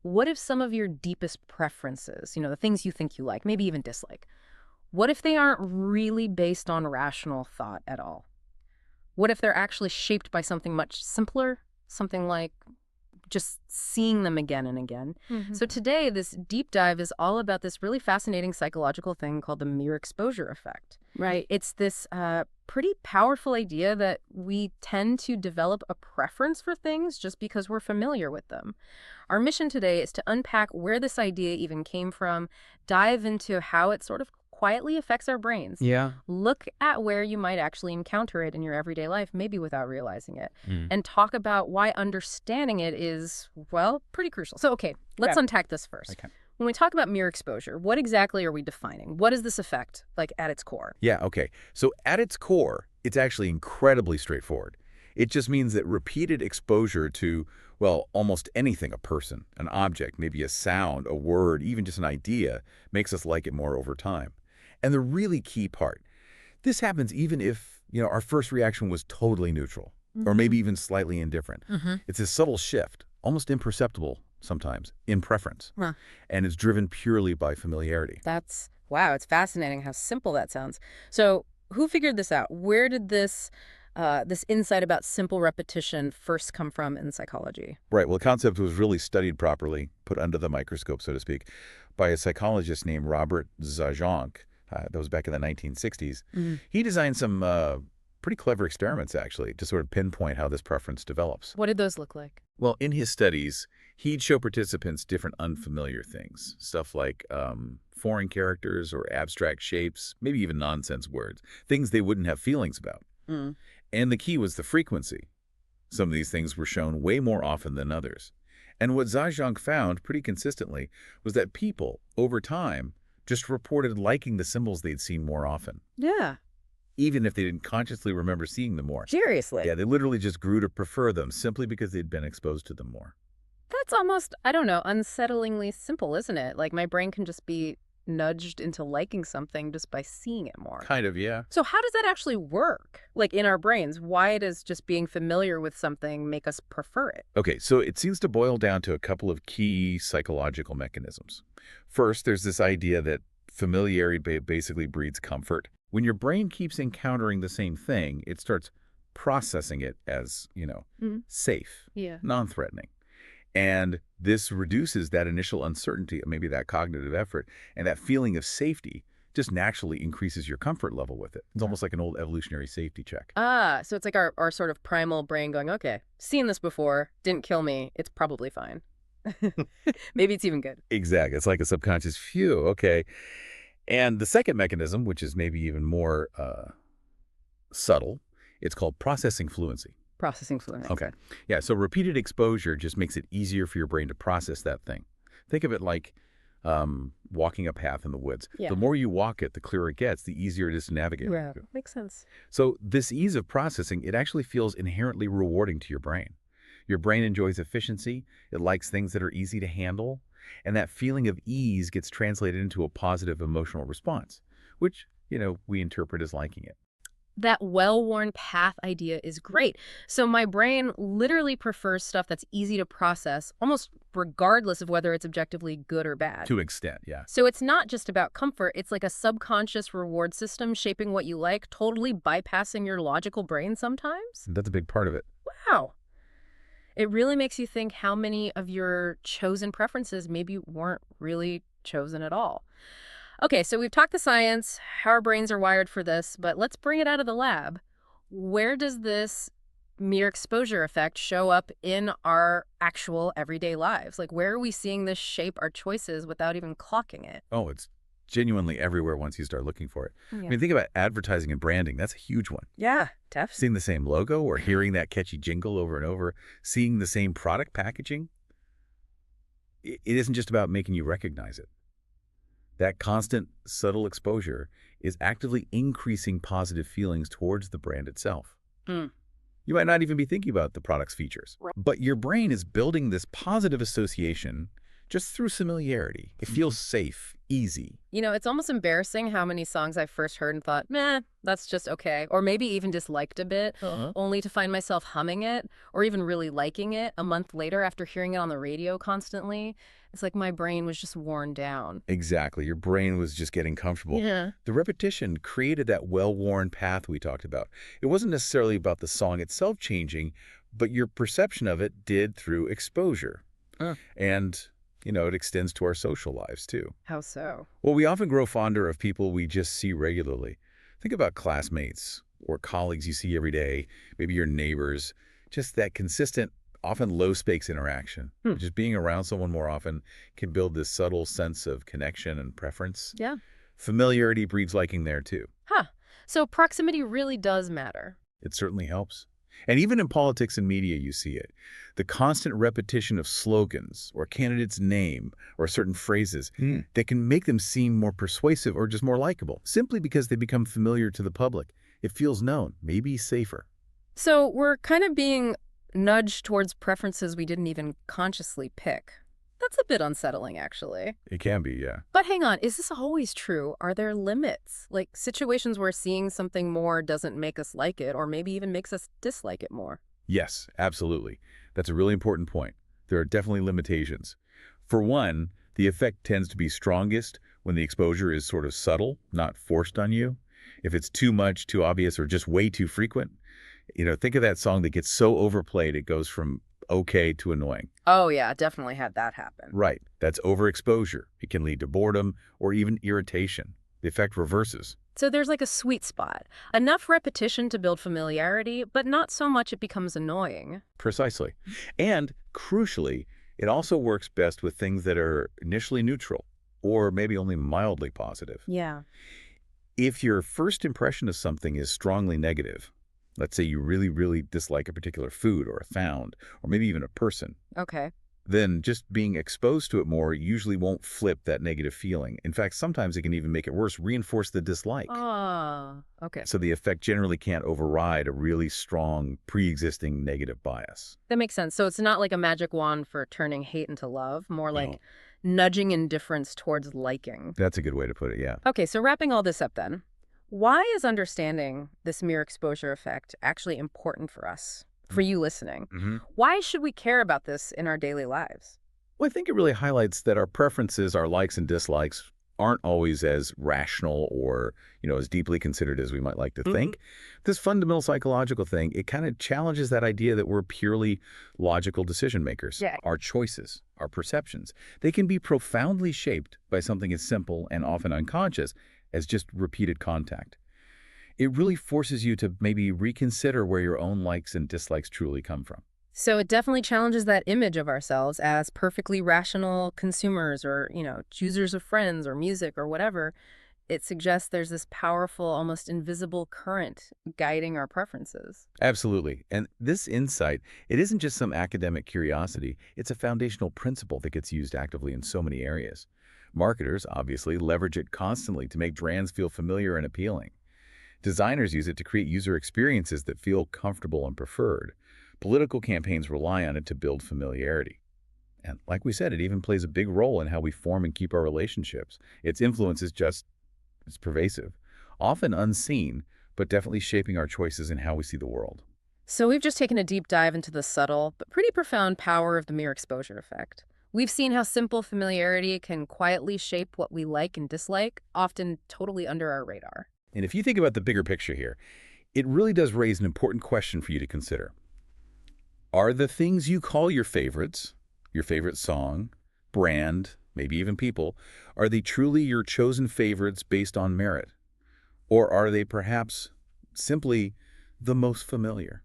what if some of your deepest preferences, the things you think you like, maybe even dislike, what if they aren't really based on rational thought at all? What if they're actually shaped by something much simpler, something like just seeing them again and again? So today, this deep dive is all about this really fascinating psychological thing called the mere exposure effect. Right. It's this pretty powerful idea that we tend to develop a preference for things just because we're familiar with them. Our mission today is to unpack where this idea even came from, dive into how it sort of quietly affects our brains. Yeah. Look at where you might actually encounter it in your everyday life, maybe without realizing it, Mm. and talk about why understanding it is, well, pretty crucial. So, okay, let's Yeah. unpack this first. Okay. When we talk about mere exposure, what exactly are we defining? What is this effect, like, at its core? Yeah, okay. So at its core, it's actually incredibly straightforward. It just means that repeated exposure to, well, almost anything, a person, an object, maybe a sound, a word, even just an idea, makes us like it more over time. And the really key part, this happens even if, our first reaction was totally neutral, or maybe even slightly indifferent. It's a subtle shift, almost imperceptible sometimes, in preference. Huh. And it's driven purely by familiarity. Wow, it's fascinating how simple that sounds. So who figured this out? Where did this insight about simple repetition first come from in psychology? Right. Well, the concept was really studied properly, put under the microscope, so to speak, by a psychologist named Robert Zajonc. That was back in the 1960s. He designed some pretty clever experiments, actually, to sort of pinpoint how this preference develops. What did those look like? Well, in his studies, he'd show participants different unfamiliar things, stuff like foreign characters or abstract shapes, maybe even nonsense words, things they wouldn't have feelings about. And the key was the frequency. Some of these things were shown way more often than others. And what Zajonc found pretty consistently was that people, over time, just reported liking the symbols they'd seen more often, Yeah. even if they didn't consciously remember seeing them more. Seriously? Yeah, they literally just grew to prefer them simply because they'd been exposed to them more. That's almost, I don't know, unsettlingly simple, isn't it? Like, my brain can just be nudged into liking something just by seeing it more. Kind of, yeah. So how does that actually work? Like, in our brains, why does just being familiar with something make us prefer it? Okay, so it seems to boil down to a couple of key psychological mechanisms. First, there's this idea that familiarity basically breeds comfort. When your brain keeps encountering the same thing, it starts processing it as, safe, Yeah. non-threatening. And this reduces that initial uncertainty, maybe that cognitive effort, and that feeling of safety just naturally increases your comfort level with it. It's almost like an old evolutionary safety check. So it's like our sort of primal brain going, okay, seen this before, didn't kill me, it's probably fine. Maybe it's even good. Exactly. It's like a subconscious, phew, okay. And the second mechanism, which is maybe even more subtle, it's called processing fluency. Processing fluency. Okay. Yeah, so repeated exposure just makes it easier for your brain to process that thing. Think of it like walking a path in the woods. Yeah. The more you walk it, the clearer it gets, the easier it is to navigate. Yeah, makes sense. So this ease of processing, it actually feels inherently rewarding to your brain. Your brain enjoys efficiency. It likes things that are easy to handle. And that feeling of ease gets translated into a positive emotional response, which, we interpret as liking it. That well-worn path idea is great. So my brain literally prefers stuff that's easy to process, almost regardless of whether it's objectively good or bad. To an extent, yeah. So it's not just about comfort. It's like a subconscious reward system shaping what you like, totally bypassing your logical brain sometimes. That's a big part of it. Wow. It really makes you think how many of your chosen preferences maybe weren't really chosen at all. Okay, so we've talked the science, how our brains are wired for this, but let's bring it out of the lab. Where does this mere exposure effect show up in our actual everyday lives? Like, where are we seeing this shape our choices without even clocking it? Oh, it's genuinely everywhere once you start looking for it. Yeah. I mean, think about advertising and branding. That's a huge one. Yeah, definitely. Seeing the same logo or hearing that catchy jingle over and over, seeing the same product packaging, it isn't just about making you recognize it. That constant, subtle exposure is actively increasing positive feelings towards the brand itself. You might not even be thinking about the product's features, Right. but your brain is building this positive association just through familiarity. It feels safe, easy. It's almost embarrassing how many songs I first heard and thought, meh, that's just okay. Or maybe even disliked a bit, Uh-huh. only to find myself humming it or even really liking it a month later after hearing it on the radio constantly. It's like my brain was just worn down. Exactly. Your brain was just getting comfortable. Yeah. The repetition created that well-worn path we talked about. It wasn't necessarily about the song itself changing, but your perception of it did through exposure. Uh. And, it extends to our social lives too. How so? Well, we often grow fonder of people we just see regularly. Think about classmates or colleagues you see every day, maybe your neighbors, just that consistent, often low-stakes interaction. Just being around someone more often can build this subtle sense of connection and preference. Yeah. Familiarity breeds liking there too. Huh. So proximity really does matter. It certainly helps. And even in politics and media, you see it. The constant repetition of slogans or candidates' name or certain phrases that can make them seem more persuasive or just more likable, simply because they become familiar to the public. It feels known, maybe safer. So we're kind of being nudged towards preferences we didn't even consciously pick. That's a bit unsettling, actually. It can be, yeah. But hang on, is this always true? Are there limits? Like situations where seeing something more doesn't make us like it or maybe even makes us dislike it more? Yes, absolutely. That's a really important point. There are definitely limitations. For one, the effect tends to be strongest when the exposure is sort of subtle, not forced on you. If it's too much, too obvious, or just way too frequent, think of that song that gets so overplayed it goes from okay to annoying. Oh yeah, definitely had that happen. Right. That's overexposure. It can lead to boredom or even irritation. The effect reverses. So there's like a sweet spot. Enough repetition to build familiarity, but not so much it becomes annoying. Precisely. And crucially, it also works best with things that are initially neutral or maybe only mildly positive. Yeah. If your first impression of something is strongly negative, let's say you really, really dislike a particular food or a sound, or maybe even a person, Okay. then just being exposed to it more usually won't flip that negative feeling. In fact, sometimes it can even make it worse, reinforce the dislike. Ah, okay. So the effect generally can't override a really strong pre-existing negative bias. That makes sense. So it's not like a magic wand for turning hate into love, more like No. nudging indifference towards liking. That's a good way to put it, yeah. Okay, so wrapping all this up then, why is understanding this mere exposure effect actually important for us, for you listening? Why should we care about this in our daily lives? Well, I think it really highlights that our preferences, our likes and dislikes, aren't always as rational or, as deeply considered as we might like to think. This fundamental psychological thing, it kind of challenges that idea that we're purely logical decision makers. Yeah. Our choices, our perceptions, they can be profoundly shaped by something as simple and often unconscious as just repeated contact. It really forces you to maybe reconsider where your own likes and dislikes truly come from. So it definitely challenges that image of ourselves as perfectly rational consumers or, choosers of friends or music or whatever. It suggests there's this powerful, almost invisible current guiding our preferences. Absolutely. And this insight, it isn't just some academic curiosity. It's a foundational principle that gets used actively in so many areas. Marketers, obviously, leverage it constantly to make brands feel familiar and appealing. Designers use it to create user experiences that feel comfortable and preferred. Political campaigns rely on it to build familiarity. And like we said, it even plays a big role in how we form and keep our relationships. Its influence is it's pervasive, often unseen, but definitely shaping our choices in how we see the world. So we've just taken a deep dive into the subtle but pretty profound power of the mere exposure effect. We've seen how simple familiarity can quietly shape what we like and dislike, often totally under our radar. And if you think about the bigger picture here, it really does raise an important question for you to consider. Are the things you call your favorites, your favorite song, brand, maybe even people, are they truly your chosen favorites based on merit? Or are they perhaps simply the most familiar?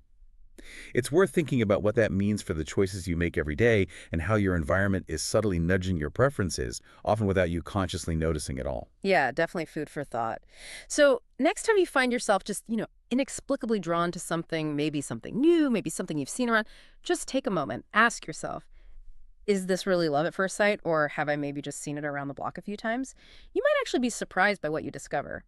It's worth thinking about what that means for the choices you make every day and how your environment is subtly nudging your preferences, often without you consciously noticing it all. Yeah, definitely food for thought. So next time you find yourself just, inexplicably drawn to something, maybe something new, maybe something you've seen around, just take a moment, ask yourself, is this really love at first sight, or have I maybe just seen it around the block a few times? You might actually be surprised by what you discover.